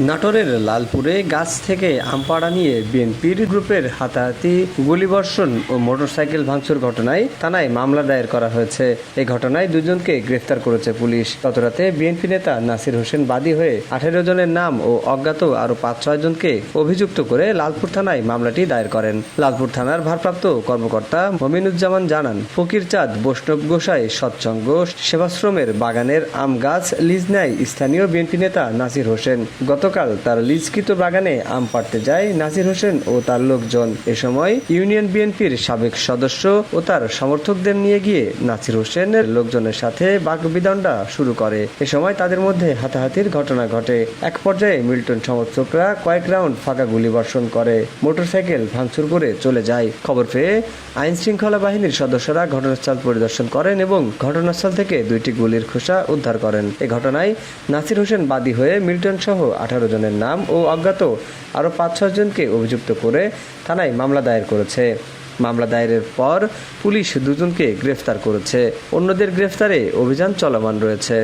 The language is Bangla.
নাটোরের লালপুরে গাছ থেকে আম পাড়া নিয়ে বিএনপির গ্রুপের হাতাহাতি, গুলিবর্ষণ ও মোটরসাইকেল ভাঙচুর ঘটনায় থানায় মামলা দায়ের করা হয়েছে। এই ঘটনায় দুজনকে গ্রেফতার করেছে পুলিশ। গতরাতে বিএনপি নেতা নাসির হোসেন বাদী হয়ে 18 জনের নাম ও অজ্ঞাত আরো 5-6 জনকে অভিযুক্ত করে লালপুর থানায় মামলাটি দায়ের করেন। লালপুর থানার ভারপ্রাপ্ত কর্মকর্তা মমিনুজ্জামান জানান, ফকির চাঁদ, বৈষ্ণব গোসাই সৎসঙ্গ সেবাশ্রমের বাগানের আম গাছ লিজ নেয় স্থানীয় বিএনপি নেতা নাসির হোসেন। গতকাল তার লিজকৃত বাগানে আম পাড়তে যায় নাসির হোসেন ও তার লোকজন। এ সময় ইউনিয়ন বিএনপির সাবেক সদস্য ও তার সমর্থকদের নিয়ে গিয়ে নাসির হোসেনের লোকজনের সাথে বাকবিতণ্ডা শুরু করে। এ সময় তাদের মধ্যে হাতাহাতির ঘটনা ঘটে। এক পর্যায়ে মিল্টন সমর্থকরা কয়েক রাউন্ড ফাঁকা গুলি বর্ষণ করে মোটরসাইকেল ভাঙচুর করে চলে যায়। খবর পেয়ে আইন শৃঙ্খলা বাহিনীর সদস্যরা ঘটনাস্থল পরিদর্শন করেন এবং ঘটনাস্থল থেকে 2টি গুলির খোসা উদ্ধার করেন। এ ঘটনায় নাসির হোসেন বাদী হয়ে মিল্টন সহ 18 জনের নাম ও অজ্ঞাত আরও 5-6 জনকে অভিযুক্ত করে থানায় মামলা দায়ের করেছে। মামলা দায়েরের পর পুলিশ দুজনকে গ্রেফতার করেছে। অন্যদের গ্রেফতারে অভিযান চলমান রয়েছে।